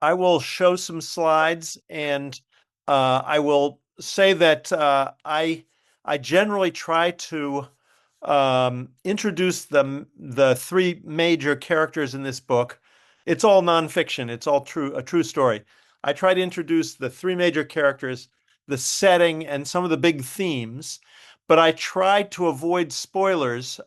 I will show some slides, and I will say that I generally try to introduce the three major characters in this book. It's all nonfiction. It's all a true story. I try to introduce the three major characters, the setting, and some of the big themes, but I try to avoid spoilers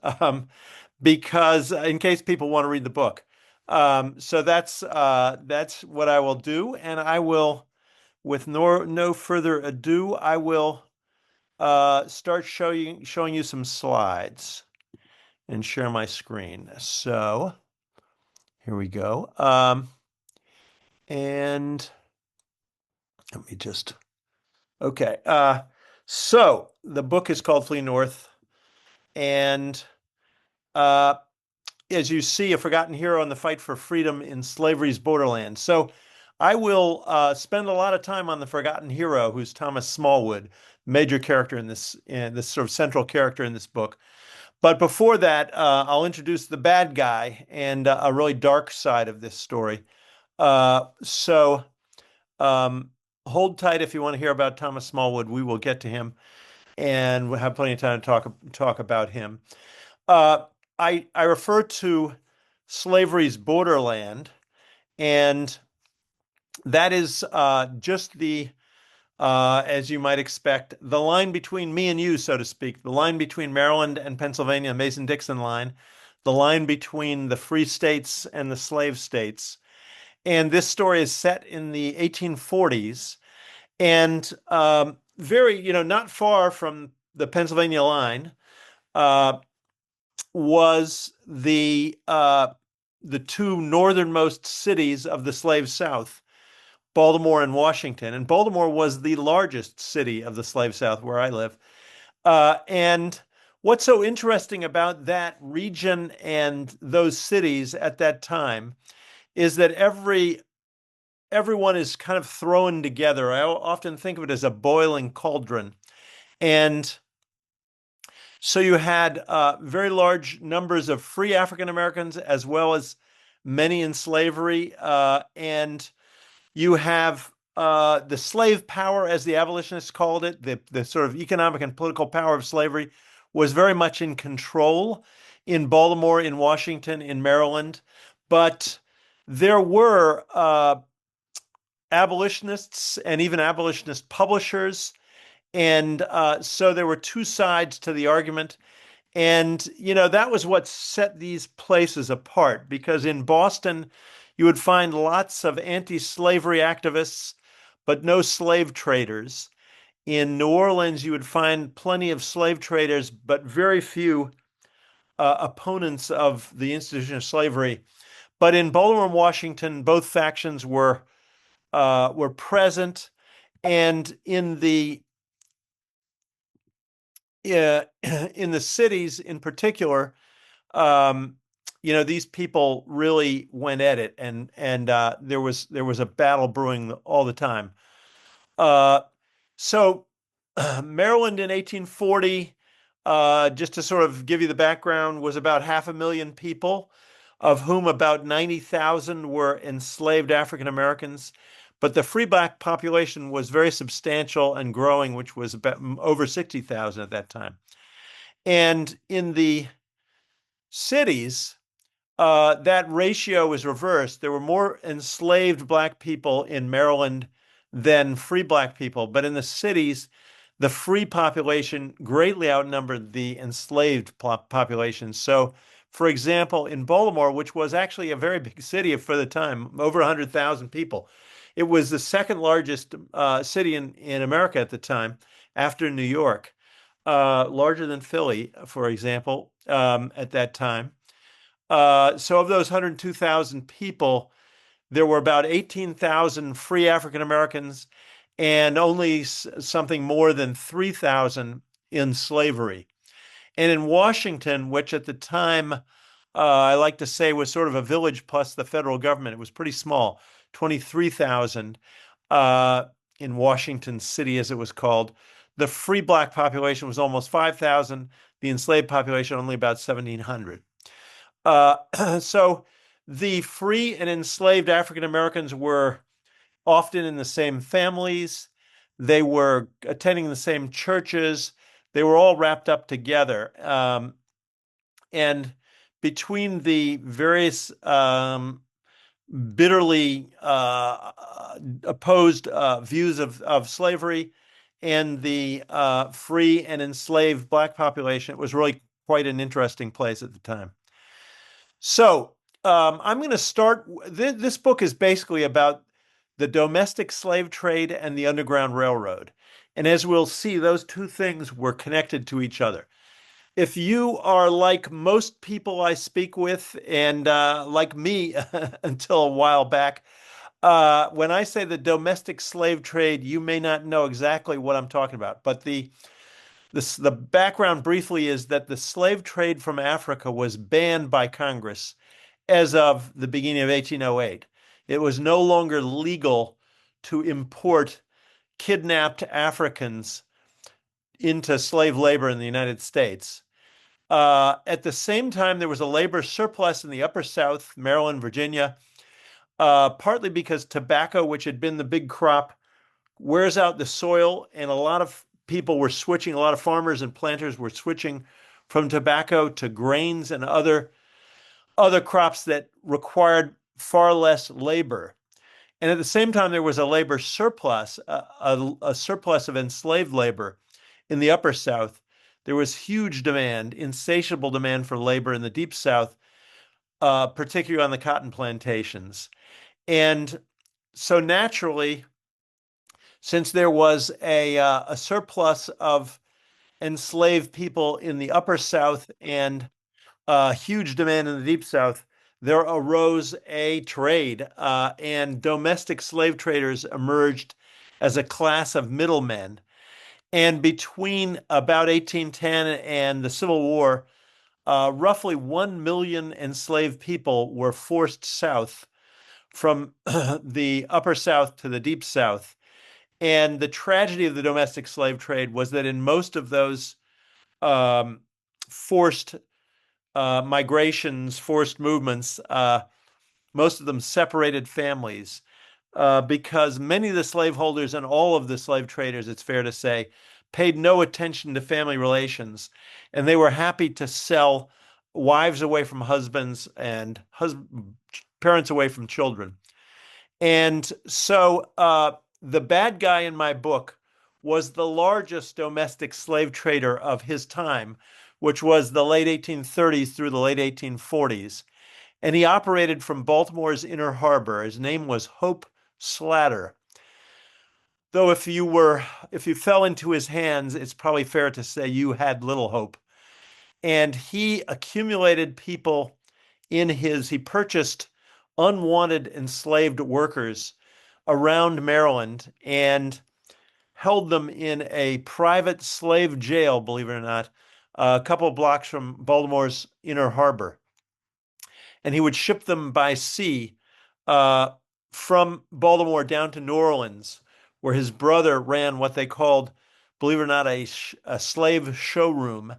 because in case people want to read the book. So that's what I will do, and I will, with no further ado, I will start showing you some slides and share my screen. So here we go. And let me just okay. So the book is called Flee North, and uh, as you see, a forgotten hero in the fight for freedom in slavery's borderland. So I will spend a lot of time on the forgotten hero, who's Thomas Smallwood, major character in this sort of central character in this book. But before that, I'll introduce the bad guy and a really dark side of this story. So um, hold tight if you want to hear about Thomas Smallwood. We will get to him, and we'll have plenty of time to talk about him. Uh, I refer to slavery's borderland, and that is just as you might expect, the line between me and you, so to speak, the line between Maryland and Pennsylvania, Mason-Dixon line, the line between the free states and the slave states. And this story is set in the 1840s, and not far from the Pennsylvania line. Uh, was the two northernmost cities of the slave South, Baltimore and Washington. And Baltimore was the largest city of the slave South where I live. And what's so interesting about that region and those cities at that time is that everyone is kind of thrown together. I often think of it as a boiling cauldron. And so you had very large numbers of free African Americans as well as many in slavery. And you have the slave power, as the abolitionists called it, the sort of economic and political power of slavery was very much in control in Baltimore, in Washington, in Maryland. But there were abolitionists and even abolitionist publishers. And so there were two sides to the argument. And, that was what set these places apart, because in Boston, you would find lots of anti-slavery activists, but no slave traders. In New Orleans, you would find plenty of slave traders, but very few opponents of the institution of slavery. But in Baltimore and Washington, both factions were present, and in the cities in particular, um, these people really went at it, and there was a battle brewing all the time. Uh, so Maryland in 1840, just to sort of give you the background, was about 500,000 people, of whom about 90,000 were enslaved African Americans. But the free black population was very substantial and growing, which was about over 60,000 at that time. And in the cities, that ratio was reversed. There were more enslaved black people in Maryland than free black people. But in the cities, the free population greatly outnumbered the enslaved population. So, for example, in Baltimore, which was actually a very big city for the time, over 100,000 people, it was the second largest city in America at the time, after New York, larger than Philly, for example, at that time. So of those 102,000 people, there were about 18,000 free African Americans and only something more than 3,000 in slavery. And in Washington, which at the time I like to say was sort of a village plus the federal government, it was pretty small, 23,000 in Washington City, as it was called. The free black population was almost 5,000, the enslaved population only about 1,700. So The free and enslaved African Americans were often in the same families. They were attending the same churches. They were all wrapped up together. And between the various bitterly opposed views of slavery and the free and enslaved black population, it was really quite an interesting place at the time. So I'm going to start. This book is basically about the domestic slave trade and the Underground Railroad. And as we'll see, those two things were connected to each other. If you are like most people I speak with, and like me until a while back, when I say the domestic slave trade, you may not know exactly what I'm talking about. But the background briefly is that the slave trade from Africa was banned by Congress as of the beginning of 1808. It was no longer legal to import kidnapped Africans into slave labor in the United States. At the same time, there was a labor surplus in the Upper South, Maryland, Virginia, partly because tobacco, which had been the big crop, wears out the soil, and a lot of people were switching, a lot of farmers and planters were switching from tobacco to grains and other crops that required far less labor. And at the same time, there was a labor surplus, a surplus of enslaved labor in the Upper South. There was huge demand, insatiable demand for labor in the Deep South, particularly on the cotton plantations. And so naturally, since there was a surplus of enslaved people in the Upper South and huge demand in the Deep South, there arose a trade, and domestic slave traders emerged as a class of middlemen. And between about 1810 and the Civil War, roughly 1 million enslaved people were forced south from the Upper South to the Deep South. And the tragedy of the domestic slave trade was that in most of those um, forced migrations, forced movements, most of them separated families, because many of the slaveholders and all of the slave traders, it's fair to say, paid no attention to family relations, and they were happy to sell wives away from husbands and parents away from children. And so the bad guy in my book was the largest domestic slave trader of his time, which was the late 1830s through the late 1840s. And he operated from Baltimore's Inner Harbor. His name was Hope Slatter. Though if you fell into his hands, it's probably fair to say you had little hope. And he accumulated people he purchased unwanted enslaved workers around Maryland and held them in a private slave jail, believe it or not, a couple of blocks from Baltimore's Inner Harbor. And he would ship them by sea uh, from Baltimore down to New Orleans, where his brother ran what they called, believe it or not, a slave showroom.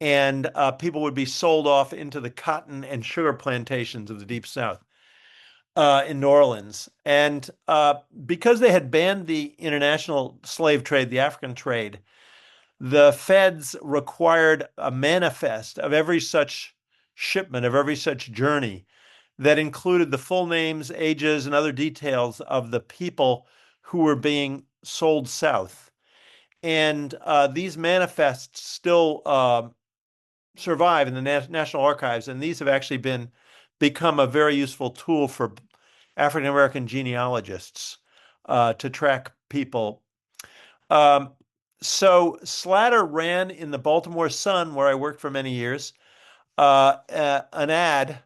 And people would be sold off into the cotton and sugar plantations of the Deep South in New Orleans. And because they had banned the international slave trade, the African trade, the feds required a manifest of every such shipment, of every such journey that included the full names, ages, and other details of the people who were being sold south. And these manifests still survive in the National Archives, and these have actually become a very useful tool for African American genealogists to track people. Um, so Slatter ran in the Baltimore Sun, where I worked for many years, an ad,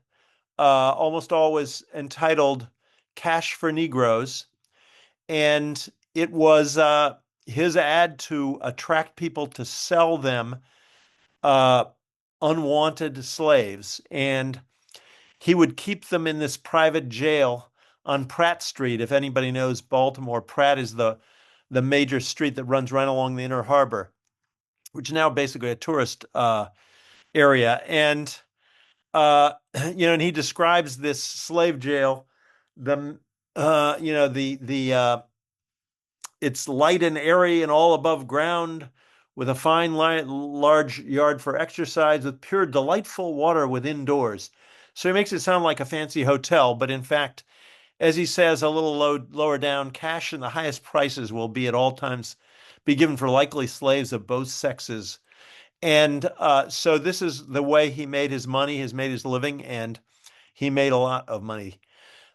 almost always entitled "Cash for Negroes," and it was his ad to attract people to sell them uh, unwanted slaves, and he would keep them in this private jail on Pratt Street. If anybody knows Baltimore, Pratt is the major street that runs right along the Inner Harbor, which is now basically a tourist area. And Uh, and he describes this slave jail. The the it's light and airy and all above ground, with a fine large yard for exercise, with pure delightful water within doors. So he makes it sound like a fancy hotel, but in fact, as he says a little lower down, cash in the highest prices will be at all times be given for likely slaves of both sexes. And so this is the way he made his money, has made his living, and he made a lot of money.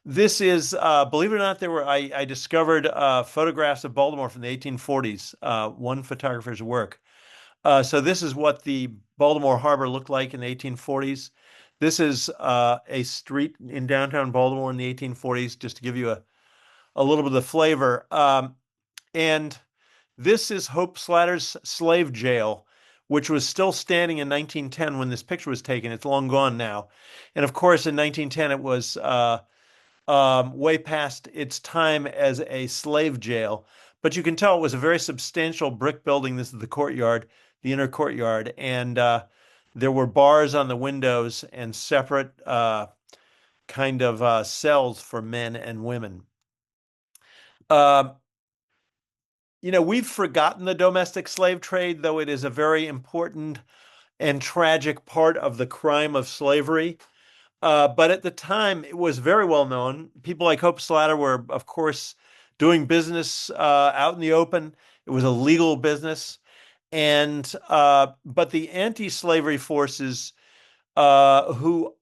This is, believe it or not, I discovered photographs of Baltimore from the 1840s, one photographer's work. So this is what the Baltimore Harbor looked like in the 1840s. This is a street in downtown Baltimore in the 1840s, just to give you a little bit of the flavor. And this is Hope Slatter's slave jail, which was still standing in 1910 when this picture was taken. It's long gone now. And of course, in 1910, it was way past its time as a slave jail. But you can tell it was a very substantial brick building. This is the courtyard, the inner courtyard. And there were bars on the windows and separate kind of cells for men and women. Uh, we've forgotten the domestic slave trade, though it is a very important and tragic part of the crime of slavery. But at the time, it was very well known. People like Hope Slatter were, of course, doing business out in the open. It was a legal business. And but the anti-slavery forces who,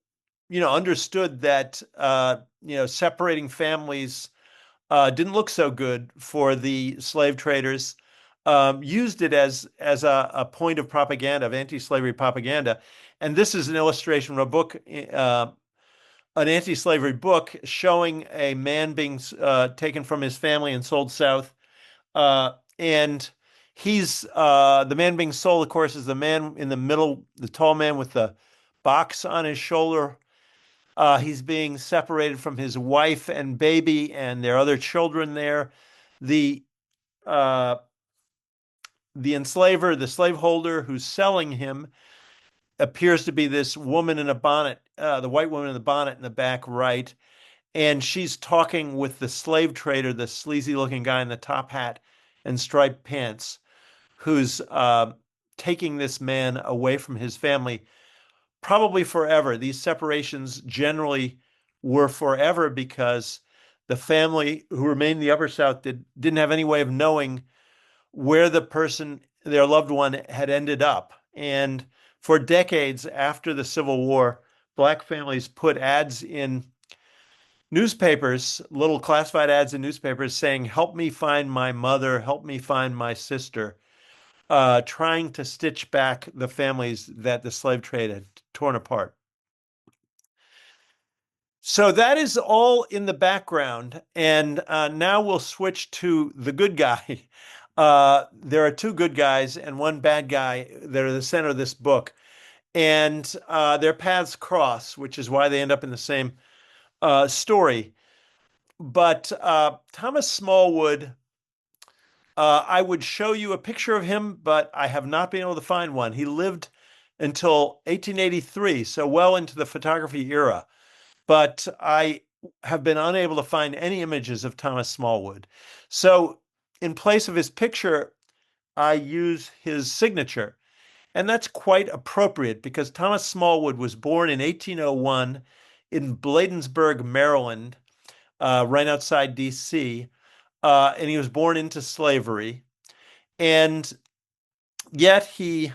understood that, separating families didn't look so good for the slave traders, used it as a point of propaganda, of anti-slavery propaganda. And this is an illustration from a book, an anti-slavery book showing a man being taken from his family and sold south. And he's the man being sold, of course, is the man in the middle, the tall man with the box on his shoulder. He's being separated from his wife and baby, and there are other children there. The uh, the enslaver, the slaveholder who's selling him, appears to be this woman in a bonnet, the white woman in the bonnet in the back right, and she's talking with the slave trader, the sleazy looking guy in the top hat and striped pants, who's taking this man away from his family, probably forever. These separations generally were forever because the family who remained in the Upper South didn't have any way of knowing where the person, their loved one, had ended up. And for decades after the Civil War, black families put ads in newspapers, little classified ads in newspapers saying, "Help me find my mother, help me find my sister," trying to stitch back the families that the slave trade had torn apart. So that is all in the background. And now we'll switch to the good guy. There are two good guys and one bad guy that are the center of this book. And their paths cross, which is why they end up in the same story. But Thomas Smallwood, I would show you a picture of him, but I have not been able to find one. He lived until 1883, so well into the photography era. But I have been unable to find any images of Thomas Smallwood. So in place of his picture, I use his signature. And that's quite appropriate because Thomas Smallwood was born in 1801 in Bladensburg, Maryland, right outside D.C., and he was born into slavery. And yet he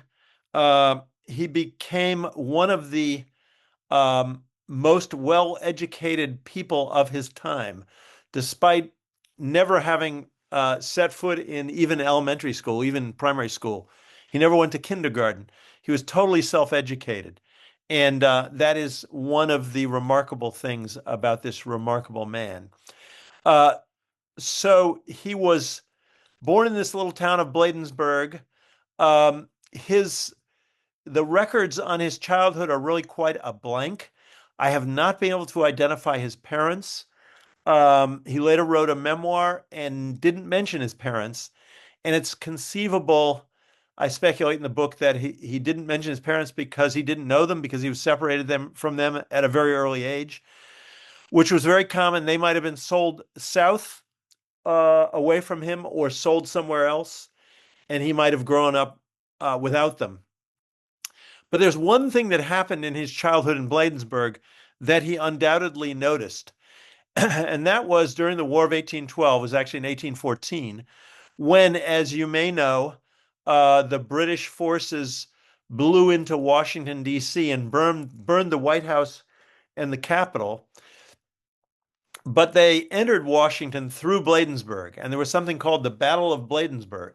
became one of the most well-educated people of his time, despite never having set foot in even elementary school, even primary school. He never went to kindergarten. He was totally self-educated. And that is one of the remarkable things about this remarkable man. Uh, so he was born in this little town of Bladensburg. His The records on his childhood are really quite a blank. I have not been able to identify his parents. He later wrote a memoir and didn't mention his parents. And it's conceivable I speculate in the book that he didn't mention his parents because he didn't know them, because he was separated them from them at a very early age, which was very common. They might have been sold south away from him or sold somewhere else, and he might have grown up without them. But there's one thing that happened in his childhood in Bladensburg that he undoubtedly noticed, and that was during the War of 1812, it was actually in 1814, when, as you may know, the British forces blew into Washington, D.C., and burned the White House and the Capitol. But they entered Washington through Bladensburg, and there was something called the Battle of Bladensburg.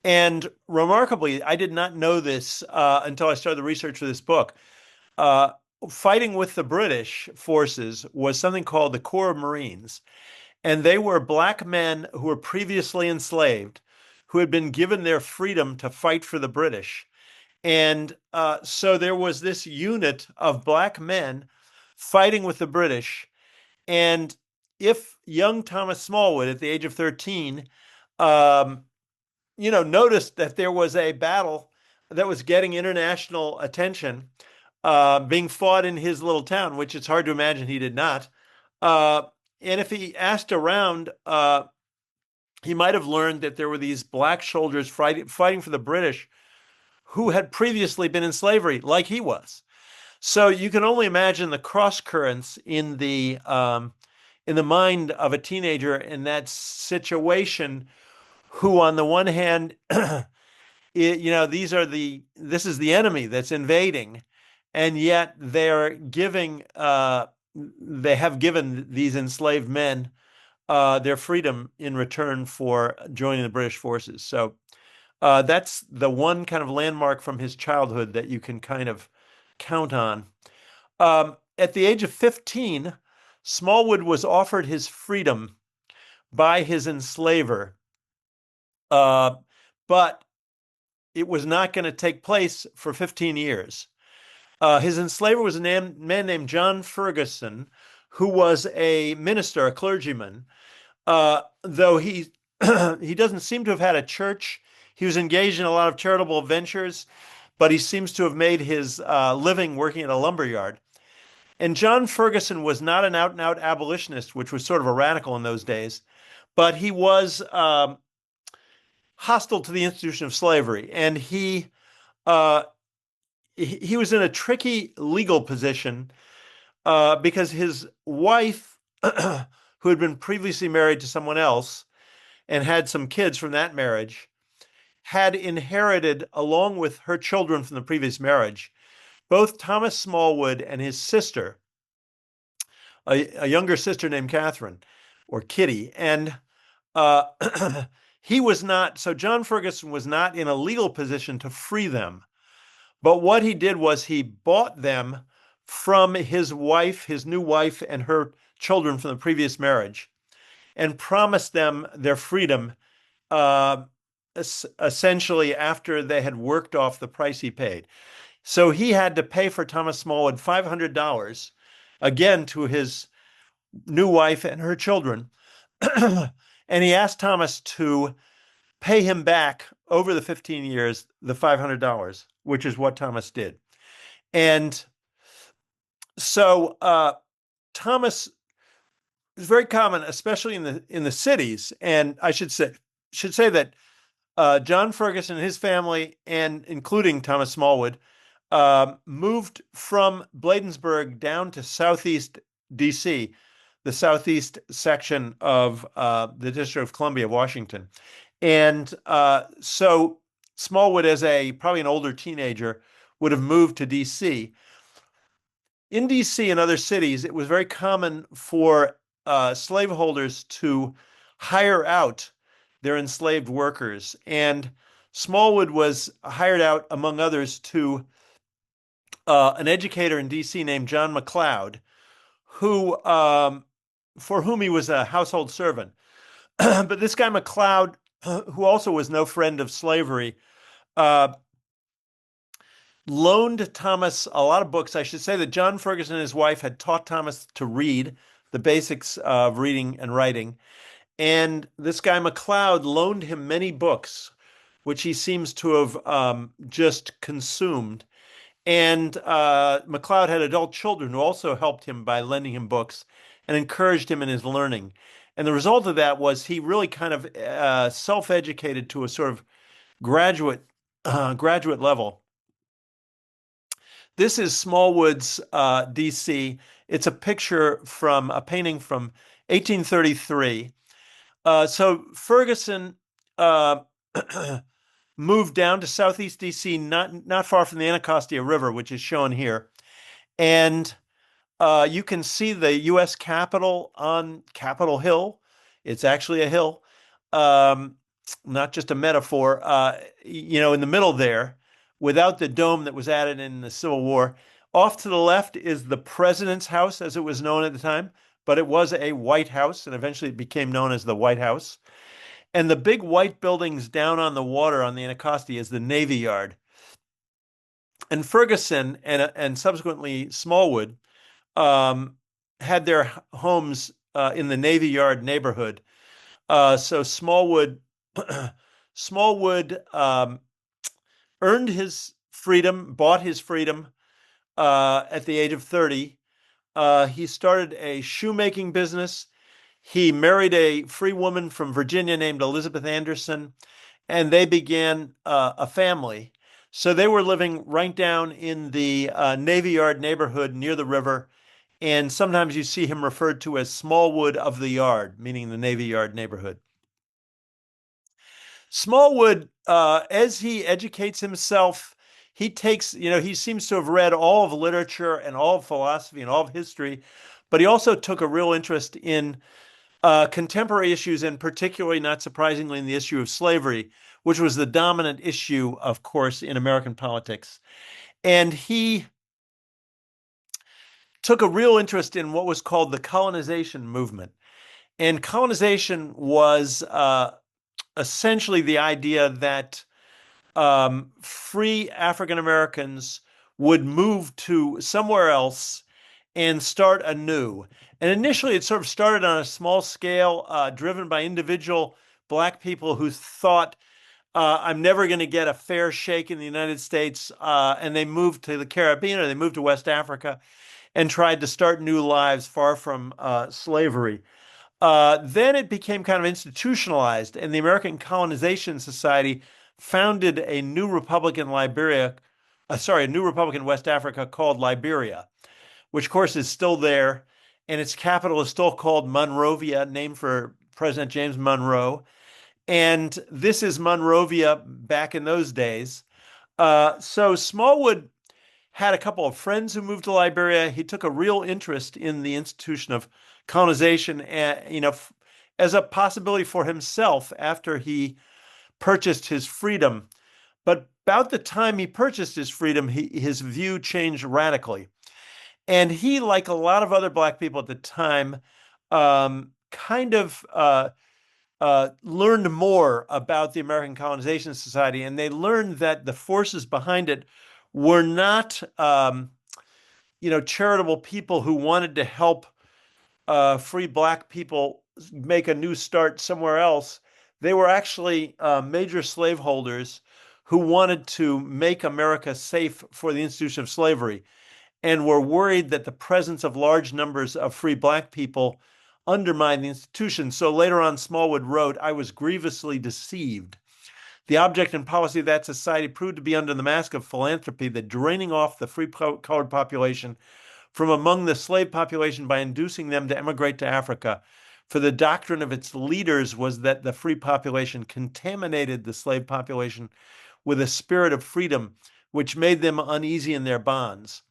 And remarkably, I did not know this until I started the research for this book. Uh, Fighting with the British forces was something called the Corps of Marines, and they were black men who were previously enslaved, who had been given their freedom to fight for the British. And so there was this unit of black men fighting with the British. And if young Thomas Smallwood, at the age of 13, um, noticed that there was a battle that was getting international attention, being fought in his little town, which it's hard to imagine he did not. Uh, and if he asked around, he might have learned that there were these black soldiers fighting for the British who had previously been in slavery, like he was. So you can only imagine the cross currents in the mind of a teenager in that situation, who, on the one hand, this is the enemy that's invading, and yet they have given these enslaved men their freedom in return for joining the British forces. So that's the one kind of landmark from his childhood that you can kind of count on. At the age of 15, Smallwood was offered his freedom by his enslaver, uh, but it was not going to take place for 15 years. His enslaver was a man named John Ferguson, who was a minister, a clergyman, though he he doesn't seem to have had a church. He was engaged in a lot of charitable ventures, but he seems to have made his living working at a lumber yard. And John Ferguson was not an out-and-out abolitionist, which was sort of a radical in those days, but he was hostile to the institution of slavery, and uh, he was in a tricky legal position because his wife, who had been previously married to someone else and had some kids from that marriage, had inherited, along with her children from the previous marriage, both Thomas Smallwood and his sister, a younger sister named Catherine, or Kitty. And uh, he was not, so John Ferguson was not in a legal position to free them. But what he did was he bought them from his wife, his new wife, and her children from the previous marriage, and promised them their freedom, uh, essentially after they had worked off the price he paid. So he had to pay for Thomas Smallwood $500, again to his new wife and her children. And he asked Thomas to pay him back over the 15 years the $500, which is what Thomas did. And so Thomas is very common, especially in the cities. And I should say that John Ferguson and his family, and including Thomas Smallwood, moved from Bladensburg down to Southeast DC, the southeast section of the District of Columbia, Washington. And so Smallwood, as probably an older teenager, would have moved to DC. In DC and other cities, it was very common for slaveholders to hire out their enslaved workers. And Smallwood was hired out, among others, to an educator in DC named John McLeod, for whom he was a household servant. But this guy McLeod, who also was no friend of slavery, uh, loaned Thomas a lot of books. I should say that John Ferguson and his wife had taught Thomas to read, the basics of reading and writing. And this guy McLeod loaned him many books which he seems to have just consumed. And MacLeod had adult children who also helped him by lending him books and encouraged him in his learning. And the result of that was he really kind of self-educated to a sort of graduate level. This is Smallwood's DC. It's a picture from a painting from 1833. So Ferguson uh, moved down to Southeast DC, not far from the Anacostia River, which is shown here. And you can see the U.S. Capitol on Capitol Hill. It's actually a hill, um, not just a metaphor. In the middle there, without the dome that was added in the Civil War. Off to the left is the President's House, as it was known at the time, but it was a White House, and eventually it became known as the White House. And the big white buildings down on the water on the Anacostia is the Navy Yard. And Ferguson and subsequently Smallwood um, had their homes in the Navy Yard neighborhood. So Smallwood earned his freedom, bought his freedom at the age of 30. He started a shoemaking business. He married a free woman from Virginia named Elizabeth Anderson, and they began a family. So they were living right down in the Navy Yard neighborhood near the river. And sometimes you see him referred to as Smallwood of the Yard, meaning the Navy Yard neighborhood. Smallwood, as he educates himself, he takes, he seems to have read all of literature and all of philosophy and all of history, but he also took a real interest in contemporary issues, and particularly, not surprisingly, in the issue of slavery, which was the dominant issue, of course, in American politics. And he took a real interest in what was called the colonization movement. And colonization was essentially the idea that free African Americans would move to somewhere else and start anew. And initially, it sort of started on a small scale, driven by individual Black people who thought, I'm never going to get a fair shake in the United States. And they moved to the Caribbean or they moved to West Africa and tried to start new lives far from slavery. Then it became kind of institutionalized, and the American Colonization Society founded a new republic in a new republic in West Africa called Liberia, which of course is still there, and its capital is still called Monrovia, named for President James Monroe. And this is Monrovia back in those days. So Smallwood had a couple of friends who moved to Liberia. He took a real interest in the institution of colonization, and, as a possibility for himself after he purchased his freedom. But about the time he purchased his freedom, his view changed radically. And he, like a lot of other Black people at the time, kind of learned more about the American Colonization Society, and they learned that the forces behind it were not, charitable people who wanted to help free Black people make a new start somewhere else. They were actually major slaveholders who wanted to make America safe for the institution of slavery and were worried that the presence of large numbers of free Black people undermined the institution. So later on, Smallwood wrote, I was grievously deceived. The object and policy of that society proved to be under the mask of philanthropy, the draining off the free colored population from among the slave population by inducing them to emigrate to Africa. For the doctrine of its leaders was that the free population contaminated the slave population with a spirit of freedom, which made them uneasy in their bonds.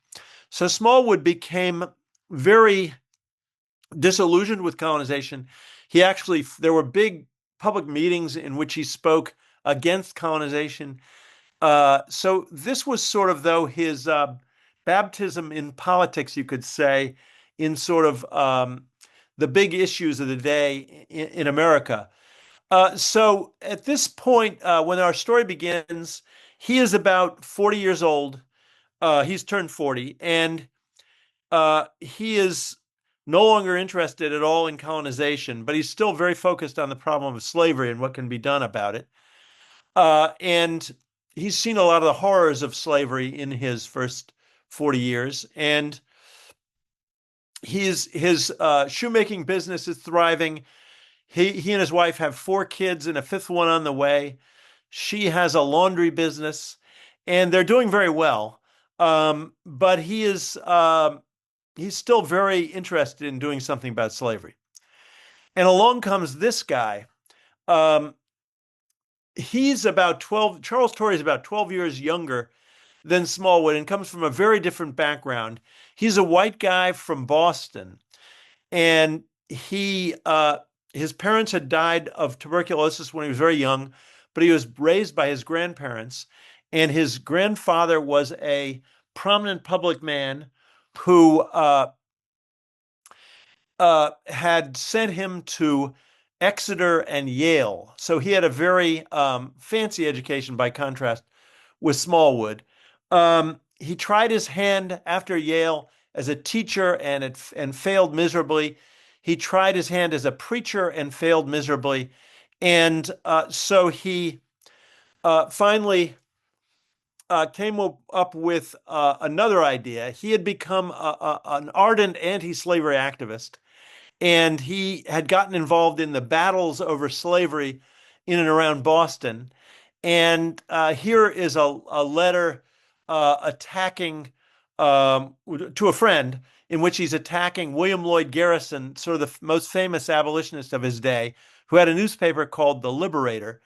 So Smallwood became very disillusioned with colonization. There were big public meetings in which he spoke against colonization. So this was sort of, though, his baptism in politics, you could say, in sort of the big issues of the day in America. So at this point, when our story begins, he is about 40 years old. He's turned 40, and he is no longer interested at all in colonization, but he's still very focused on the problem of slavery and what can be done about it. And he's seen a lot of the horrors of slavery in his first 40 years. And his shoemaking business is thriving. He and his wife have four kids and a fifth one on the way. She has a laundry business, and they're doing very well. But he's still very interested in doing something about slavery. And along comes this guy. Um, he's about 12, Charles Torrey is about 12 years younger than Smallwood and comes from a very different background. He's a white guy from Boston, and his parents had died of tuberculosis when he was very young, but he was raised by his grandparents, and his grandfather was a prominent public man who had sent him to Exeter and Yale. So he had a very fancy education by contrast with Smallwood. He tried his hand after Yale as a teacher and failed miserably. He tried his hand as a preacher and failed miserably. And so he finally came up with another idea. He had become an ardent anti-slavery activist, and he had gotten involved in the battles over slavery in and around Boston. And here is a letter attacking to a friend in which he's attacking William Lloyd Garrison, sort of the most famous abolitionist of his day, who had a newspaper called The Liberator.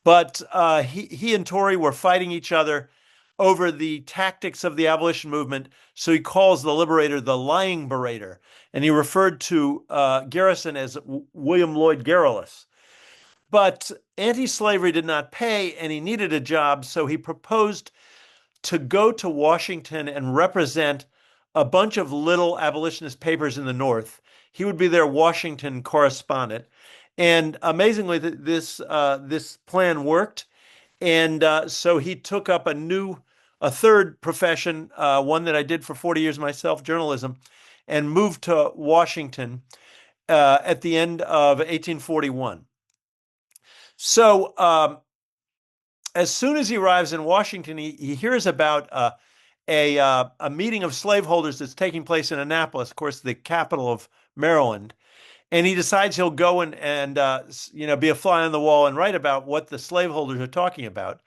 But he and Torrey were fighting each other over the tactics of the abolition movement. So he calls the Liberator the lying berator. And he referred to Garrison as William Lloyd Garrulous. But anti-slavery did not pay, and he needed a job. So he proposed to go to Washington and represent a bunch of little abolitionist papers in the North. He would be their Washington correspondent. And amazingly, this plan worked. And so he took up a third profession, one that I did for 40 years myself, journalism, and moved to Washington at the end of 1841. So as soon as he arrives in Washington, he hears about a meeting of slaveholders that's taking place in Annapolis, of course, the capital of Maryland. And he decides he'll go and be a fly on the wall and write about what the slaveholders are talking about.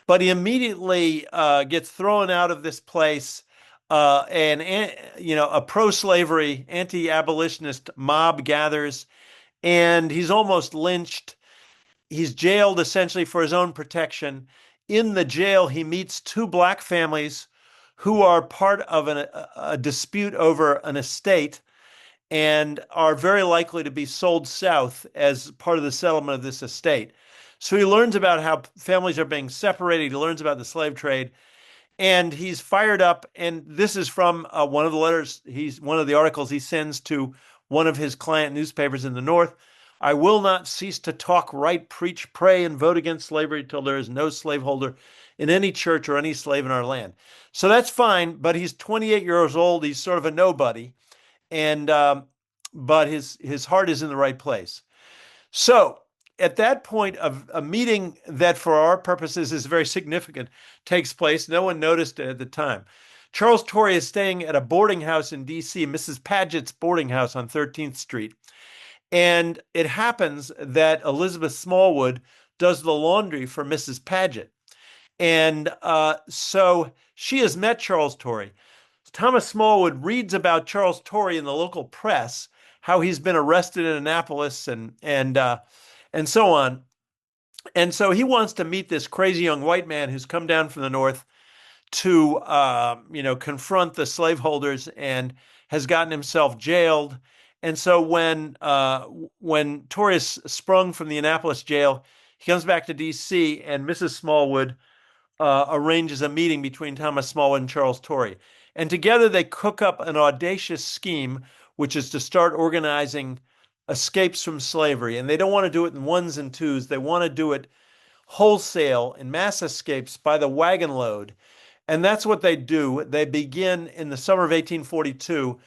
But he immediately gets thrown out of this place, and a pro-slavery, anti-abolitionist mob gathers, and he's almost lynched. He's jailed essentially for his own protection. In the jail, he meets two black families who are part of a dispute over an estate and are very likely to be sold south as part of the settlement of this estate. So he learns about how families are being separated. He learns about the slave trade, and he's fired up. And this is from one of the letters one of the articles he sends to one of his client newspapers in the North. I will not cease to talk, write, preach, pray, and vote against slavery till there is no slaveholder in any church or any slave in our land. So that's fine, but he's 28 years old. He's sort of a nobody, and but his heart is in the right place. So at that point, a meeting that for our purposes is very significant takes place. No one noticed it at the time. Charles Torrey is staying at a boarding house in D.C., Mrs. Paget's boarding house on 13th Street. And it happens that Elizabeth Smallwood does the laundry for Mrs. Paget. And so she has met Charles Torrey. Thomas Smallwood reads about Charles Torrey in the local press, how he's been arrested in Annapolis and so on. And so he wants to meet this crazy young white man who's come down from the North to confront the slaveholders and has gotten himself jailed. And so when Torrey is sprung from the Annapolis jail, he comes back to D.C. and Mrs. Smallwood arranges a meeting between Thomas Smallwood and Charles Torrey. And together they cook up an audacious scheme, which is to start organizing escapes from slavery. And they don't want to do it in ones and twos. They want to do it wholesale in mass escapes by the wagon load. And that's what they do. They begin in the summer of 1842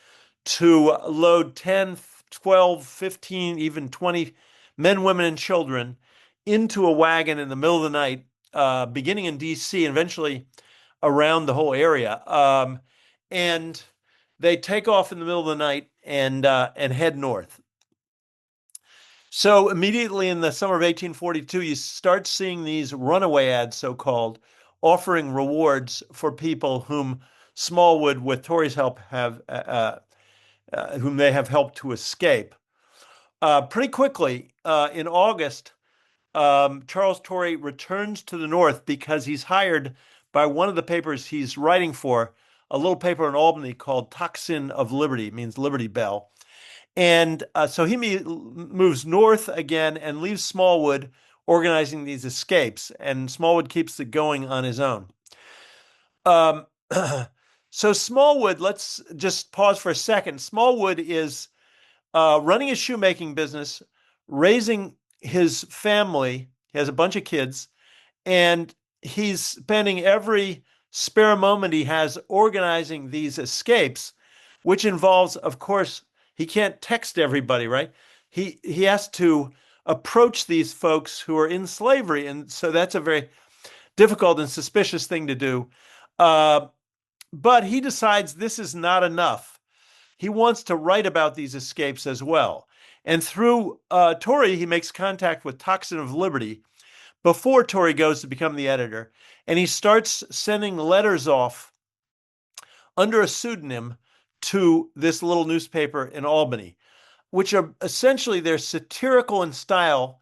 to load 10, 12, 15, even 20 men, women, and children into a wagon in the middle of the night, beginning in D.C. and eventually around the whole area. And they take off in the middle of the night and head north. So immediately in the summer of 1842, you start seeing these runaway ads, so-called, offering rewards for people whom Smallwood, with Tory's help, have whom they have helped to escape. Pretty quickly, in August, Charles Torrey returns to the North because he's hired by one of the papers he's writing for, a little paper in Albany called Tocsin of Liberty, it means Liberty Bell. And so he moves north again and leaves Smallwood organizing these escapes, and Smallwood keeps it going on his own. Um, so Smallwood, let's just pause for a second. Smallwood is running a shoemaking business, raising his family. He has a bunch of kids, and he's spending every spare moment he has organizing these escapes, which involves, of course, he can't text everybody, right? He has to approach these folks who are in slavery, and so that's a very difficult and suspicious thing to do. But he decides this is not enough. He wants to write about these escapes as well. And through Torrey, he makes contact with Tocsin of Liberty before Torrey goes to become the editor. And he starts sending letters off under a pseudonym to this little newspaper in Albany, which are essentially they're satirical in style,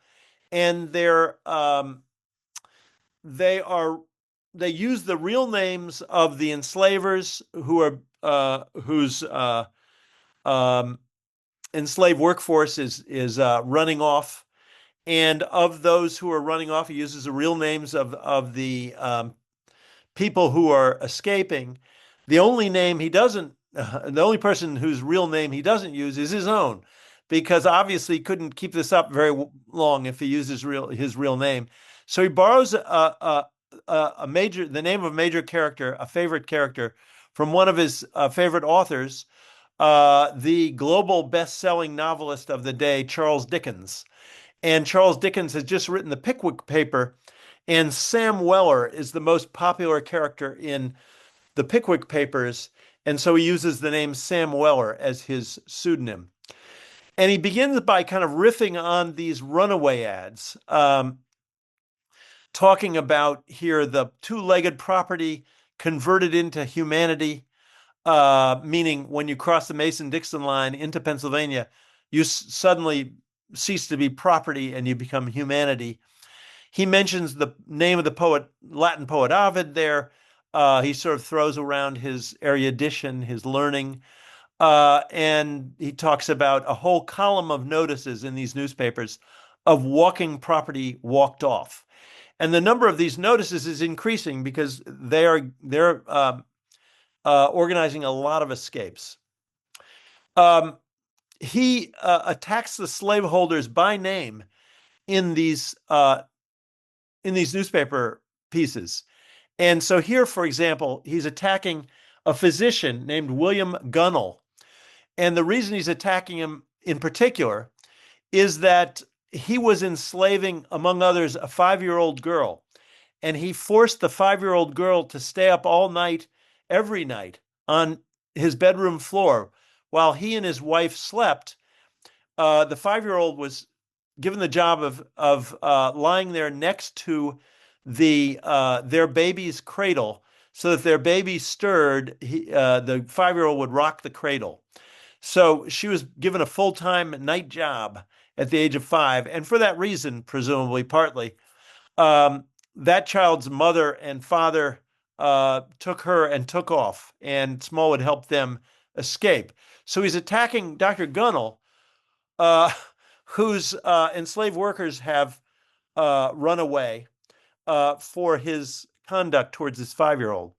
and they use the real names of the enslavers whose enslaved workforce is running off, and of those who are running off, he uses the real names of the people who are escaping. The only name he doesn't, the only person whose real name he doesn't use is his own, because obviously he couldn't keep this up very long if he uses his real name. So he borrows the name of a major character, a favorite character, from one of his favorite authors, the global best-selling novelist of the day, Charles Dickens. And Charles Dickens has just written the Pickwick paper, and Sam Weller is the most popular character in the Pickwick papers, and so he uses the name Sam Weller as his pseudonym. And he begins by kind of riffing on these runaway ads, talking about here the two-legged property converted into humanity, meaning when you cross the Mason-Dixon line into Pennsylvania, you suddenly cease to be property and you become humanity. He mentions the name of the poet, Latin poet Ovid there. He sort of throws around his erudition, his learning, and he talks about a whole column of notices in these newspapers of walking property walked off. And the number of these notices is increasing because they're organizing a lot of escapes. He attacks the slaveholders by name in these newspaper pieces. And so here, for example, he's attacking a physician named William Gunnell. And the reason he's attacking him in particular is that he was enslaving, among others, a 5-year-old girl. And he forced the 5-year-old girl to stay up all night, every night, on his bedroom floor while he and his wife slept. The 5-year-old was given the job of lying there next to their baby's cradle, so that if their baby stirred, the 5-year-old would rock the cradle. So she was given a full-time night job at the age of 5, and for that reason, presumably partly, that child's mother and father took her and took off, and Smallwood helped them escape. So he's attacking Dr. Gunnell, whose enslaved workers have run away for his conduct towards this 5-year-old.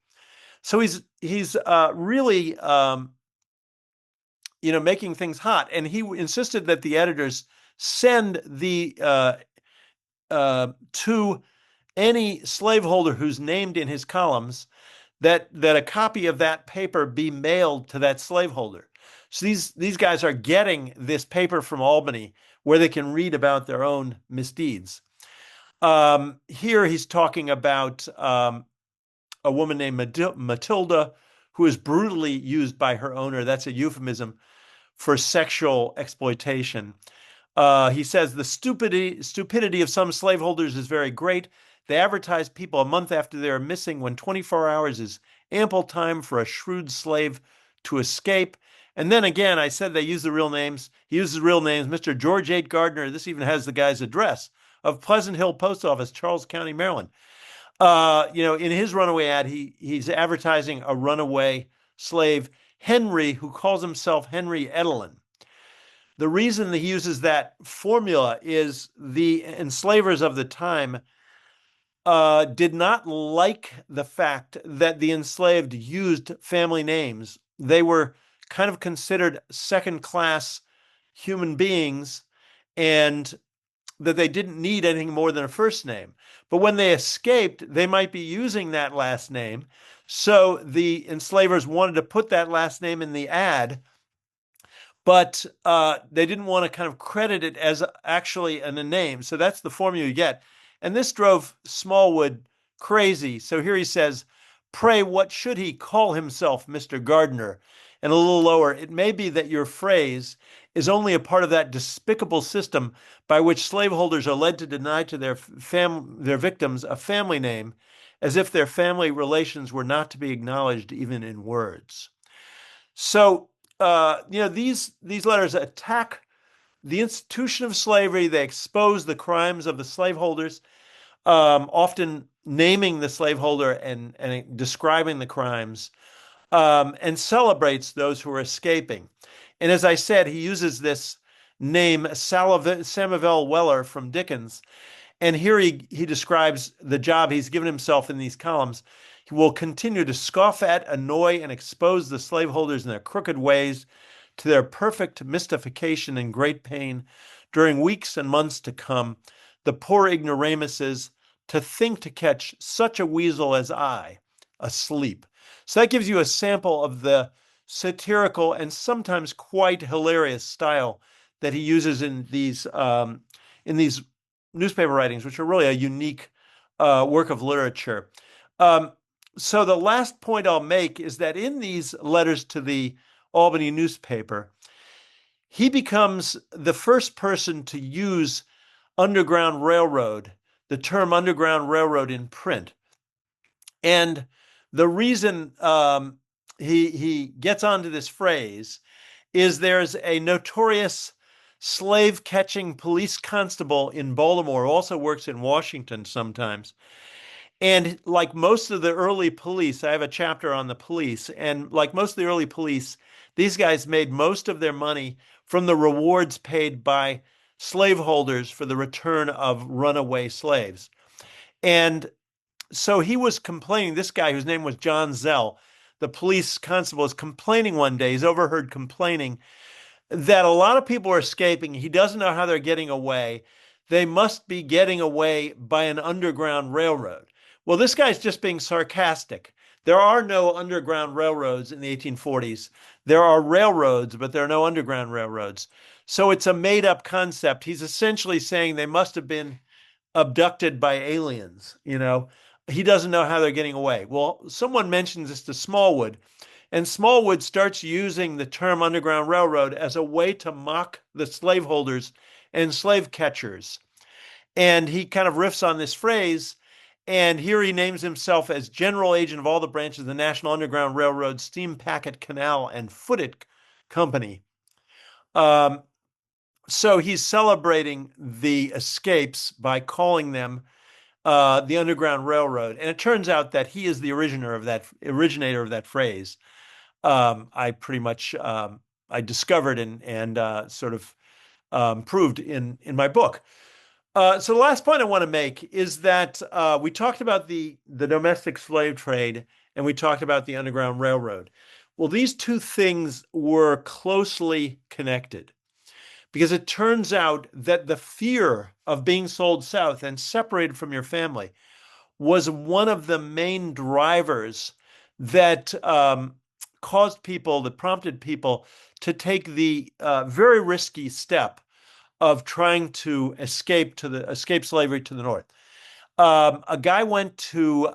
So he's really making things hot, and he insisted that the editors send to any slaveholder who's named in his columns that a copy of that paper be mailed to that slaveholder. So these guys are getting this paper from Albany where they can read about their own misdeeds. Here he's talking about a woman named Matilda who is brutally used by her owner. That's a euphemism for sexual exploitation. He says the stupidity of some slaveholders is very great. They advertise people a month after they are missing when 24 hours is ample time for a shrewd slave to escape. And then again, I said they use the real names. He uses real names. Mr. George 8 Gardner, this even has the guy's address, of Pleasant Hill Post Office, Charles County, Maryland. In his runaway ad, he's advertising a runaway slave, Henry, who calls himself Henry Edelin. The reason that he uses that formula is the enslavers of the time did not like the fact that the enslaved used family names. They were kind of considered second class human beings and that they didn't need anything more than a first name. But when they escaped, they might be using that last name. So the enslavers wanted to put that last name in the ad, but they didn't want to kind of credit it as actually a name. So that's the formula you get. And this drove Smallwood crazy. So here he says, pray, what should he call himself, Mr. Gardner? And a little lower, it may be that your phrase is only a part of that despicable system by which slaveholders are led to deny to their victims a family name, as if their family relations were not to be acknowledged even in words. So, these letters attack the institution of slavery. They expose the crimes of the slaveholders, often naming the slaveholder and describing the crimes, and celebrates those who are escaping. And as I said, he uses this name, Samuel Weller from Dickens. And here he describes the job he's given himself in these columns. He will continue to scoff at, annoy, and expose the slaveholders in their crooked ways to their perfect mystification and great pain during weeks and months to come. The poor ignoramuses, to think to catch such a weasel as I, asleep. So that gives you a sample of the satirical and sometimes quite hilarious style that he uses in these newspaper writings, which are really a unique work of literature. Um, so the last point I'll make is that in these letters to the Albany newspaper, he becomes the first person to use Underground Railroad, the term Underground Railroad in print. And the reason he gets onto this phrase is there's a notorious slave catching police constable in Baltimore, also works in Washington sometimes. And like most of the early police, I have a chapter on the police, and like most of the early police, these guys made most of their money from the rewards paid by slaveholders for the return of runaway slaves. And so he was complaining, this guy whose name was John Zell, the police constable, is complaining one day, he's overheard complaining that a lot of people are escaping. He doesn't know how they're getting away. They must be getting away by an underground railroad. Well, this guy's just being sarcastic. There are no underground railroads in the 1840s. There are railroads, but there are no underground railroads. So it's a made up concept. He's essentially saying they must have been abducted by aliens, He doesn't know how they're getting away. Well, someone mentions this to Smallwood, and Smallwood starts using the term Underground Railroad as a way to mock the slaveholders and slave catchers. And he kind of riffs on this phrase. And here he names himself as general agent of all the branches of the National Underground Railroad, Steam Packet Canal, and Footed Company. So he's celebrating the escapes by calling them the Underground Railroad. And it turns out that he is the originator of that phrase. I pretty much I discovered and sort of proved in my book. So the last point I want to make is that we talked about the domestic slave trade and we talked about the Underground Railroad. Well, these two things were closely connected because it turns out that the fear of being sold south and separated from your family was one of the main drivers that prompted people to take the very risky step of trying to escape slavery to the north. A guy went to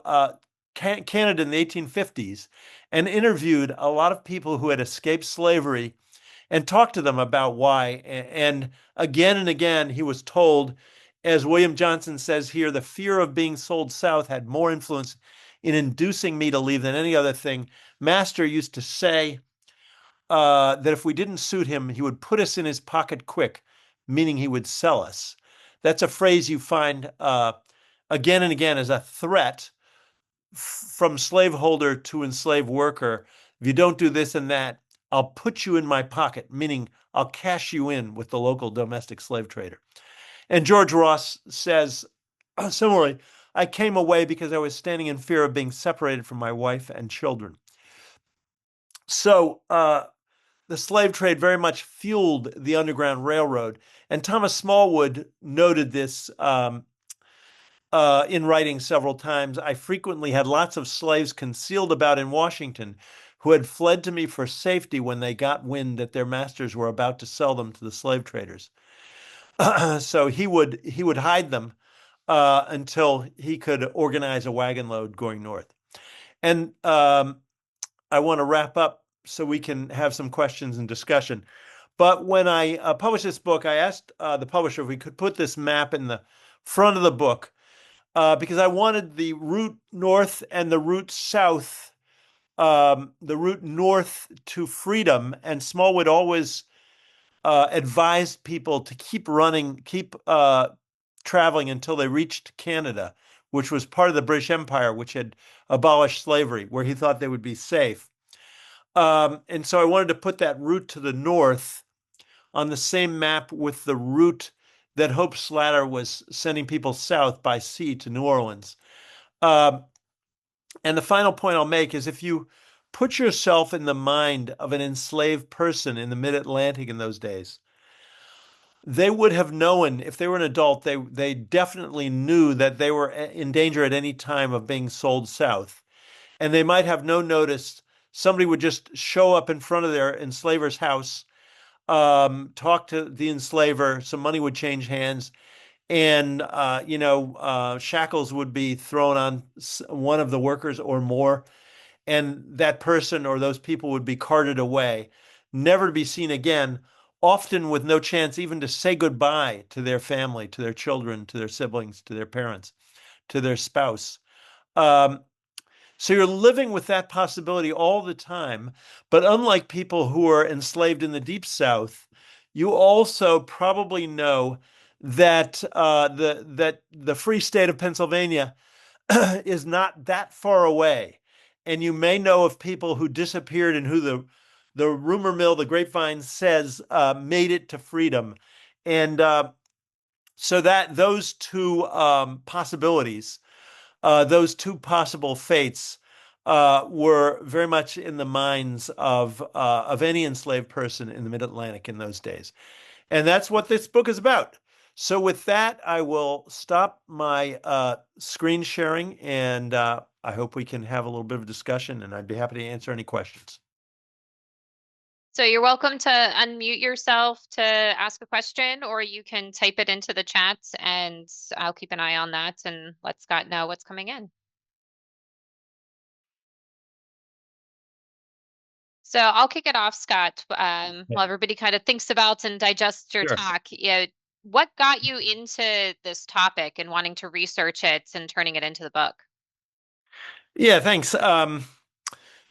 Canada in the 1850s and interviewed a lot of people who had escaped slavery and talked to them about why. And again and again, he was told, as William Johnson says here, the fear of being sold south had more influence in inducing me to leave than any other thing. Master used to say that if we didn't suit him, he would put us in his pocket quick, meaning he would sell us. That's a phrase you find again and again as a threat from slaveholder to enslaved worker. If you don't do this and that, I'll put you in my pocket, meaning I'll cash you in with the local domestic slave trader. And George Ross says, similarly, I came away because I was standing in fear of being separated from my wife and children. So the slave trade very much fueled the Underground Railroad. And Thomas Smallwood noted this in writing several times. I frequently had lots of slaves concealed about in Washington who had fled to me for safety when they got wind that their masters were about to sell them to the slave traders. So he would hide them until he could organize a wagon load going north. And I want to wrap up so we can have some questions and discussion. But when I published this book, I asked the publisher if we could put this map in the front of the book because I wanted the route north and the route south, the route north to freedom. And Smallwood always advised people to keep running, keep traveling until they reached Canada, which was part of the British Empire, which had abolished slavery, where he thought they would be safe. And so I wanted to put that route to the north on the same map with the route that Hope Slatter was sending people south by sea to New Orleans. Um, and the final point I'll make is if you put yourself in the mind of an enslaved person in the mid-Atlantic in those days, they would have known if they were an adult, they definitely knew that they were in danger at any time of being sold south. And they might have no notice. Somebody would just show up in front of their enslaver's house, talk to the enslaver, some money would change hands, and shackles would be thrown on one of the workers or more, and that person or those people would be carted away, never to be seen again, often with no chance even to say goodbye to their family, to their children, to their siblings, to their parents, to their spouse. Um, so you're living with that possibility all the time. But unlike people who are enslaved in the Deep South, you also probably know that the free state of Pennsylvania is not that far away. And you may know of people who disappeared and who the rumor mill, the grapevine says made it to freedom. And so that those two possibilities, those two possible fates, were very much in the minds of any enslaved person in the Mid-Atlantic in those days. And that's what this book is about. So with that, I will stop my screen sharing, and I hope we can have a little bit of a discussion, and I'd be happy to answer any questions. So you're welcome to unmute yourself to ask a question, or you can type it into the chat and I'll keep an eye on that and let Scott know what's coming in. So I'll kick it off, Scott, while everybody kind of thinks about and digests your Sure. talk. What got you into this topic and wanting to research it and turning it into the book? Yeah, thanks.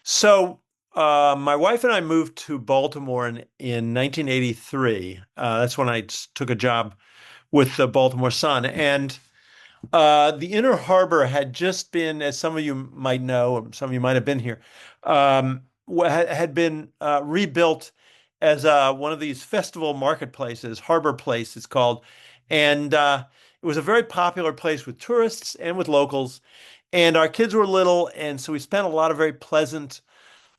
So my wife and I moved to Baltimore in 1983. That's when I took a job with the Baltimore Sun. And the Inner Harbor had just been, as some of you might know, or some of you might have been here, had been rebuilt as one of these festival marketplaces. Harbor Place it's called. And it was a very popular place with tourists and with locals. And our kids were little, and so we spent a lot of very pleasant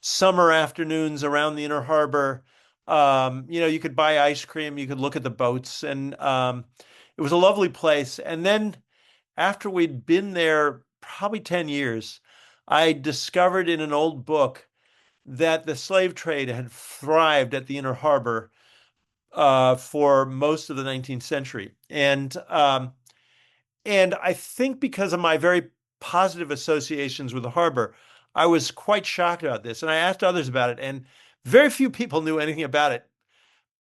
summer afternoons around the Inner Harbor. You could buy ice cream, you could look at the boats, and it was a lovely place. And then after we'd been there probably 10 years, I discovered in an old book that the slave trade had thrived at the Inner Harbor for most of the 19th century. And And I think because of my very positive associations with the harbor, I was quite shocked about this. And I asked others about it, and very few people knew anything about it.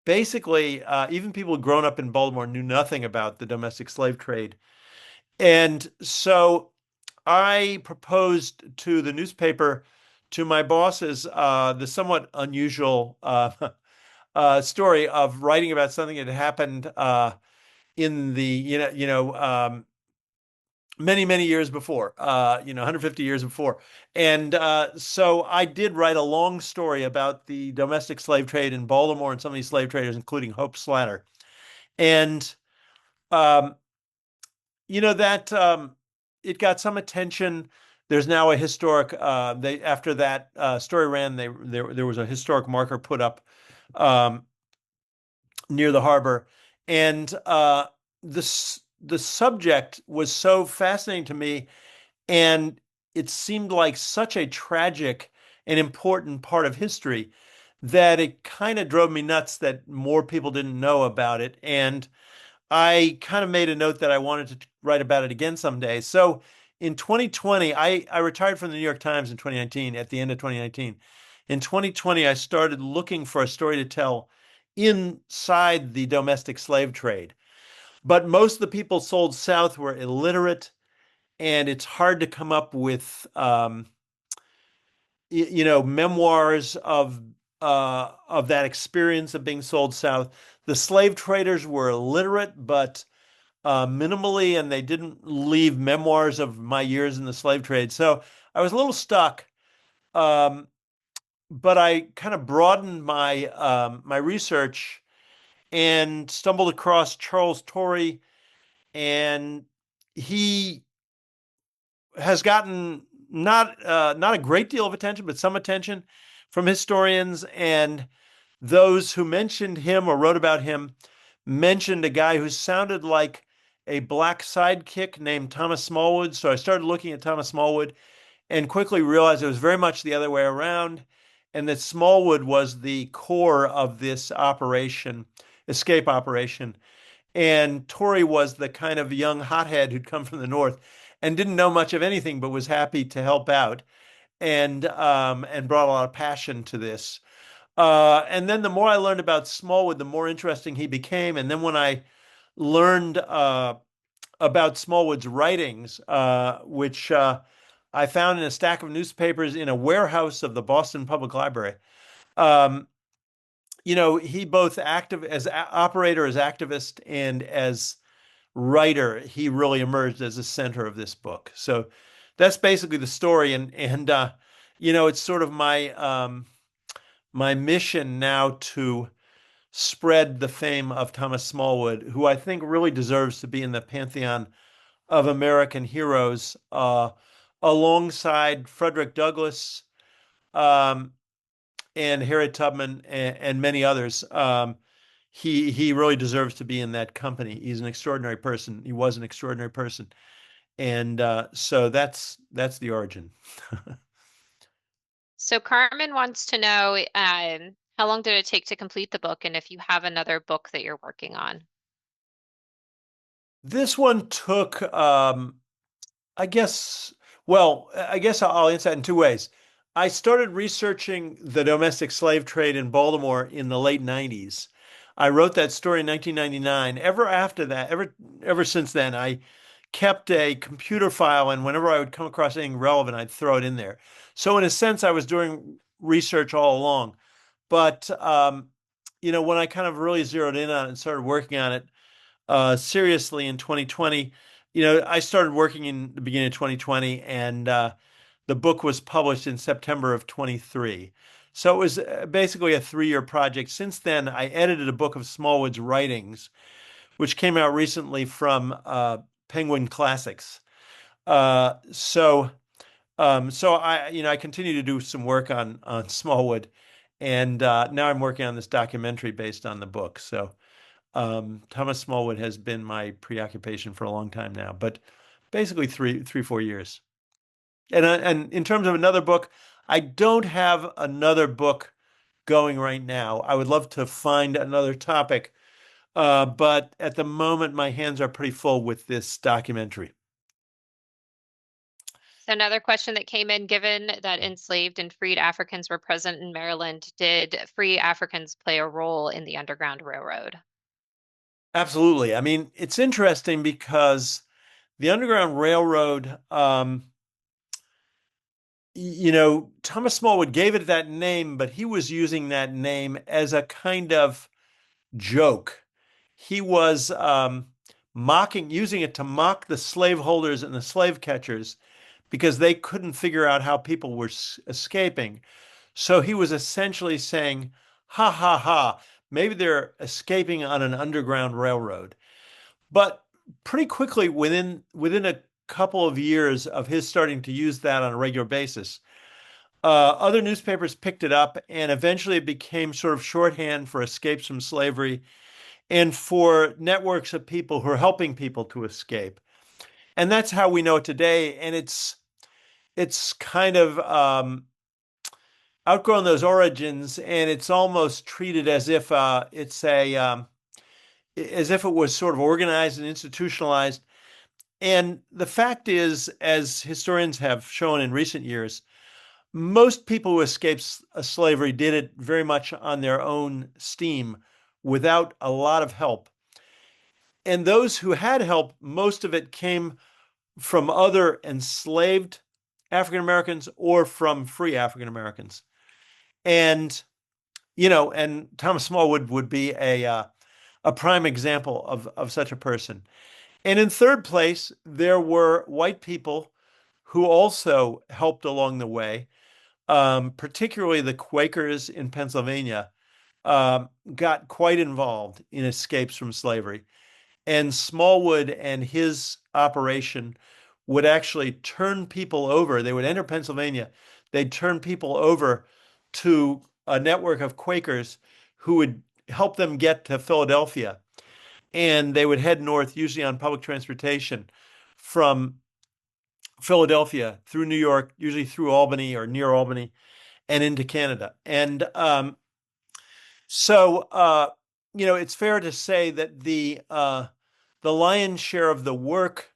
Basically, even people who'd grown up in Baltimore knew nothing about the domestic slave trade. And so I proposed to the newspaper, to my bosses, the somewhat unusual story of writing about something that had happened in the many, many years before, 150 years before. And so I did write a long story about the domestic slave trade in Baltimore and some of these slave traders, including Hope Slatter. And, um, that it got some attention. There's now a historic, after that story ran, there was a historic marker put up um, near the harbor. And the subject was so fascinating to me, and it seemed like such a tragic and important part of history that it kind of drove me nuts that more people didn't know about it. And I kind of made a note that I wanted to write about it again someday. So in 2020, I retired from the New York Times in 2019, at the end of 2019. In 2020, I started looking for a story to tell inside the domestic slave trade. But most of the people sold south were illiterate, and it's hard to come up with memoirs of that experience of being sold south. The slave traders were illiterate, but minimally, and they didn't leave memoirs of my years in the slave trade. So I was a little stuck, um, but I kind of broadened my research and stumbled across Charles Torrey, and he has gotten not a great deal of attention, but some attention from historians, and those who mentioned him or wrote about him mentioned a guy who sounded like a black sidekick named Thomas Smallwood. So I started looking at Thomas Smallwood and quickly realized it was very much the other way around, and that Smallwood was the core of this operation, escape operation. And Tori was the kind of young hothead who'd come from the North and didn't know much of anything, but was happy to help out, and brought a lot of passion to this. And then the more I learned about Smallwood, the more interesting he became. And then when I learned about Smallwood's writings, which I found in a stack of newspapers in a warehouse of the Boston Public Library, um, he both active as operator, as activist, and as writer, he really emerged as the center of this book. So that's basically the story, and it's sort of my mission now to spread the fame of Thomas Smallwood, who I think really deserves to be in the pantheon of American heroes, alongside Frederick Douglass, um, and Harriet Tubman, and many others. He really deserves to be in that company. He's an extraordinary person. He was an extraordinary person, and so that's the origin. So Carmen wants to know, how long did it take to complete the book, and if you have another book that you're working on. This one took, I guess, well, I guess I'll answer that in two ways. I started researching the domestic slave trade in Baltimore in the late 90s. I wrote that story in 1999. Ever after that, ever since then, I kept a computer file, and whenever I would come across anything relevant, I'd throw it in there. So in a sense, I was doing research all along. But when I kind of really zeroed in on it and started working on it seriously in 2020, I started working in the beginning of 2020, and the book was published in September of 23. So it was basically a 3-year project. Since then, I edited a book of Smallwood's writings, which came out recently from Penguin Classics. So I continue to do some work on Smallwood, and now I'm working on this documentary based on the book. So Thomas Smallwood has been my preoccupation for a long time now, but basically 4 years. And in terms of another book, I don't have another book going right now. I would love to find another topic, But at the moment, my hands are pretty full with this documentary. So another question that came in, given that enslaved and freed Africans were present in Maryland, did free Africans play a role in the Underground Railroad? Absolutely. I mean, it's interesting because the Underground Railroad, Thomas Smallwood gave it that name, but he was using that name as a kind of joke. He was using it to mock the slaveholders and the slave catchers because they couldn't figure out how people were escaping. So he was essentially saying, ha ha ha, maybe they're escaping on an underground railroad. But pretty quickly, within a couple of years of his starting to use that on a regular basis, other newspapers picked it up, and eventually it became sort of shorthand for escapes from slavery and for networks of people who are helping people to escape. And that's how we know it today. And it's kind of outgrown those origins, and it's almost treated as if it's a as if it was sort of organized and institutionalized. And the fact is, as historians have shown in recent years, most people who escaped slavery did it very much on their own steam without a lot of help. And those who had help, most of it came from other enslaved African Americans or from free African Americans. And and Thomas Smallwood would be a prime example of such a person. And in third place, there were white people who also helped along the way, particularly the Quakers in Pennsylvania, got quite involved in escapes from slavery. And Smallwood and his operation would actually turn people over. They would enter Pennsylvania, they'd turn people over to a network of Quakers who would help them get to Philadelphia. And they would head north, usually on public transportation, from Philadelphia through New York, usually through Albany or near Albany, and into Canada. And so, it's fair to say that the lion's share of the work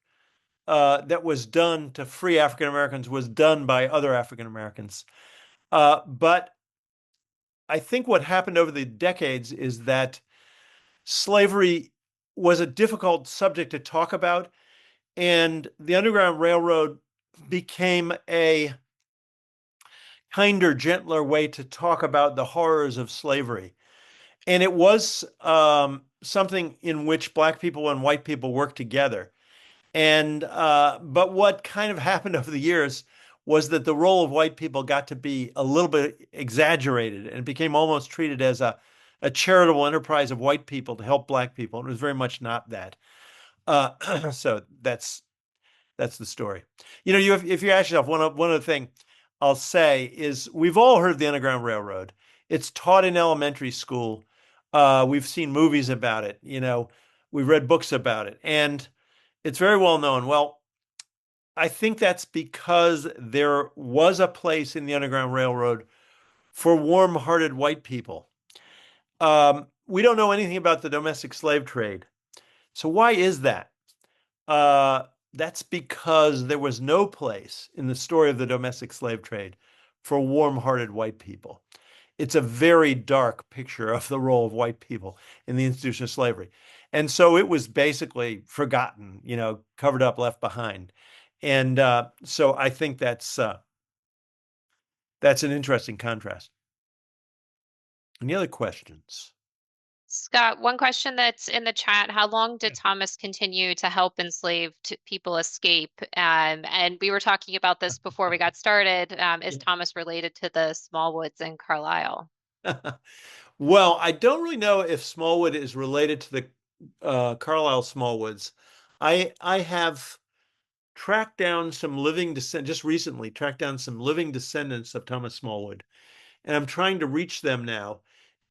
that was done to free African Americans was done by other African Americans. But I think what happened over the decades is that slavery was a difficult subject to talk about, and the Underground Railroad became a kinder, gentler way to talk about the horrors of slavery. And it was something in which Black people and white people worked together. And but what kind of happened over the years was that the role of white people got to be a little bit exaggerated and it became almost treated as a charitable enterprise of white people to help Black people. And it was very much not that. So that's the story. If you ask yourself, one of the thing I'll say is we've all heard of the Underground Railroad. It's taught in elementary school. We've seen movies about it. We've read books about it, and it's very well known. Well, I think that's because there was a place in the Underground Railroad for warm-hearted white people. We don't know anything about the domestic slave trade. So why is that? Uh, that's because there was no place in the story of the domestic slave trade for warm-hearted white people. It's a very dark picture of the role of white people in the institution of slavery. And so it was basically forgotten, covered up, left behind. And so I think that's an interesting contrast. Any other questions? Scott, one question that's in the chat, how long did Thomas continue to help enslaved people escape? And we were talking about this before we got started. Is Thomas related to the Smallwoods in Carlisle? Well, I don't really know if Smallwood is related to the Carlisle Smallwoods. I have tracked down some living descent just recently tracked down some living descendants of Thomas Smallwood, and I'm trying to reach them now.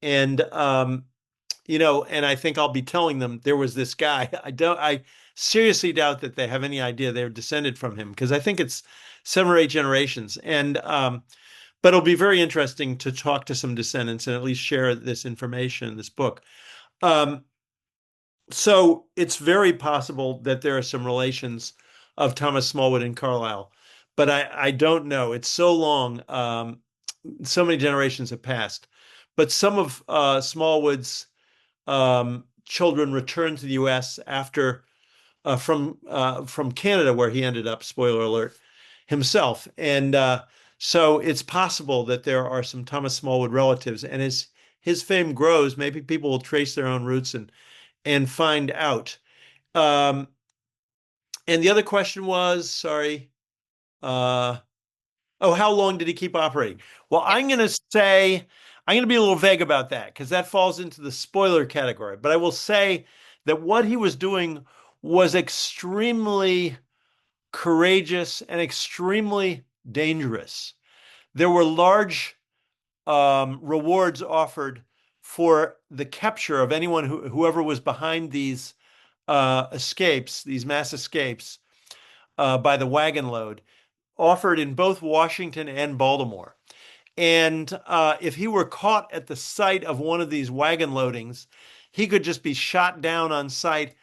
And and I think I'll be telling them there was this guy. I seriously doubt that they have any idea they're descended from him because I think it's 7 or 8 generations. And but it'll be very interesting to talk to some descendants and at least share this information in this book. Um, So it's very possible that there are some relations of Thomas Smallwood and Carlyle, but I don't know. It's so long. So many generations have passed. But some of Smallwood's children returned to the U.S. after from Canada, where he ended up, spoiler alert, himself. And so it's possible that there are some Thomas Smallwood relatives. And as his fame grows, maybe people will trace their own roots and find out. Um, and the other question was, sorry, uh, oh, how long did he keep operating? Well, Yes. I'm going to be a little vague about that because that falls into the spoiler category. But I will say that what he was doing was extremely courageous and extremely dangerous. There were large rewards offered for the capture of anyone whoever was behind these escapes, these mass escapes by the wagon load, offered in both Washington and Baltimore. And if he were caught at the site of one of these wagon loadings, he could just be shot down on site.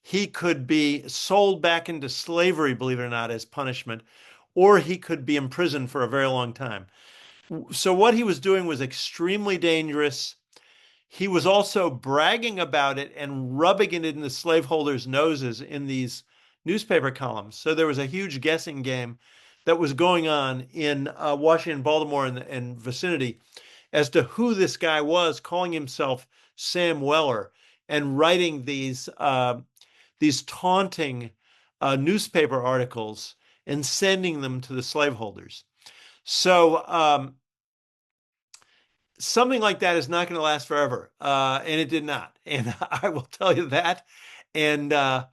He could be sold back into slavery, believe it or not, as punishment, or he could be imprisoned for a very long time. So, what he was doing was extremely dangerous. He was also bragging about it and rubbing it in the slaveholders' noses in these newspaper columns. So there was a huge guessing game that was going on in Washington, Baltimore, and vicinity as to who this guy was, calling himself Sam Weller and writing these taunting newspaper articles and sending them to the slaveholders. So something like that is not going to last forever, and it did not. And I will tell you that. And I'll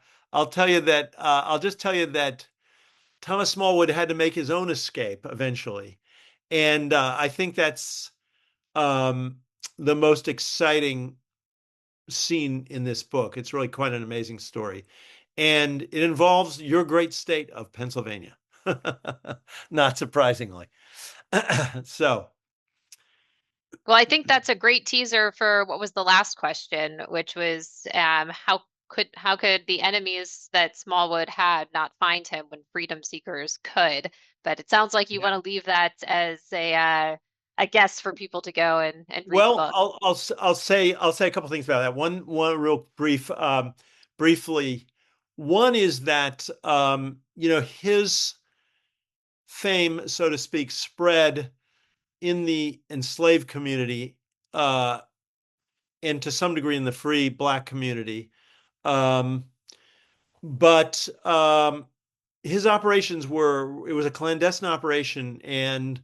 just tell you that Thomas Smallwood had to make his own escape eventually, and I think that's um, the most exciting scene in this book. It's really quite an amazing story, and it involves your great state of Pennsylvania, not surprisingly. So. Well, I think that's a great teaser for what was the last question, which was how could the enemies that Smallwood had not find him when freedom seekers could? But it sounds like you Yeah. want to leave that as a guess for people to go and read the Well, book. I'll say a couple things about that. One real briefly. One is that his fame, so to speak, spread in the enslaved community uh, and to some degree in the free black community. Um, but his operations were it was a clandestine operation, and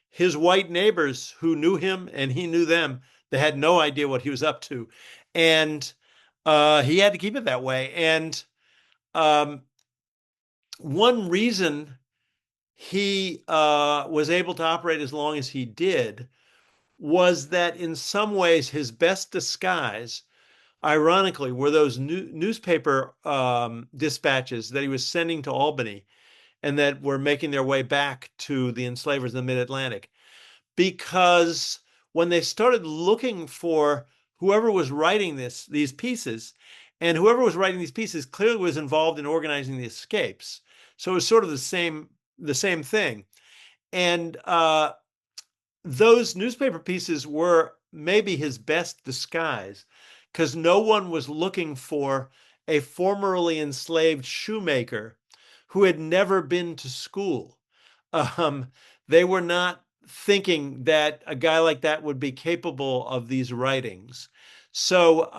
his white neighbors who knew him and he knew them, they had no idea what he was up to. And he had to keep it that way. And um, one reason he was able to operate as long as he did was that in some ways his best disguise, ironically, were those newspaper dispatches that he was sending to Albany and that were making their way back to the enslavers in the mid-Atlantic. Because when they started looking for whoever was writing these pieces, and whoever was writing these pieces clearly was involved in organizing the escapes. So it was sort of the same thing. And those newspaper pieces were maybe his best disguise because no one was looking for a formerly enslaved shoemaker who had never been to school. Um, they were not thinking that a guy like that would be capable of these writings. So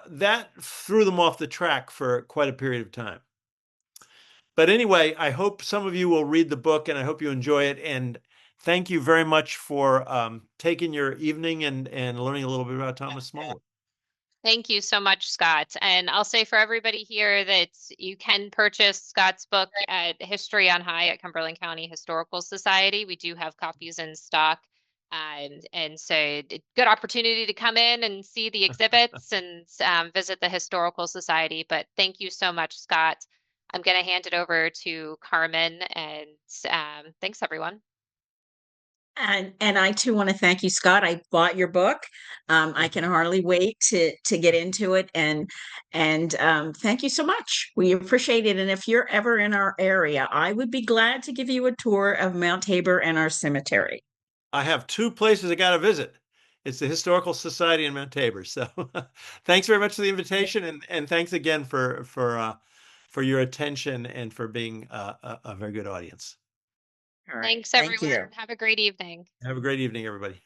that threw them off the track for quite a period of time. But anyway, I hope some of you will read the book and I hope you enjoy it. And thank you very much for taking your evening and learning a little bit about Thomas Smallwood. Thank you so much, Scott. And I'll say for everybody here that you can purchase Scott's book at History on High at Cumberland County Historical Society. We do have copies in stock. And so good opportunity to come in and see the exhibits and visit the Historical Society. But thank you so much, Scott. I'm going to hand it over to Carmen and thanks everyone. And I too want to thank you, Scott. I bought your book. I Thank can you. hardly wait to get into it. And thank you so much. We appreciate it. And if you're ever in our area, I would be glad to give you a tour of Mount Tabor and our cemetery. I have two places I got to visit. It's the Historical Society in Mount Tabor. So thanks very much for the invitation, and thanks again for your attention and for being a very good audience. All right. Thanks, Thank you. everyone. Have a great evening. Have a great evening, everybody.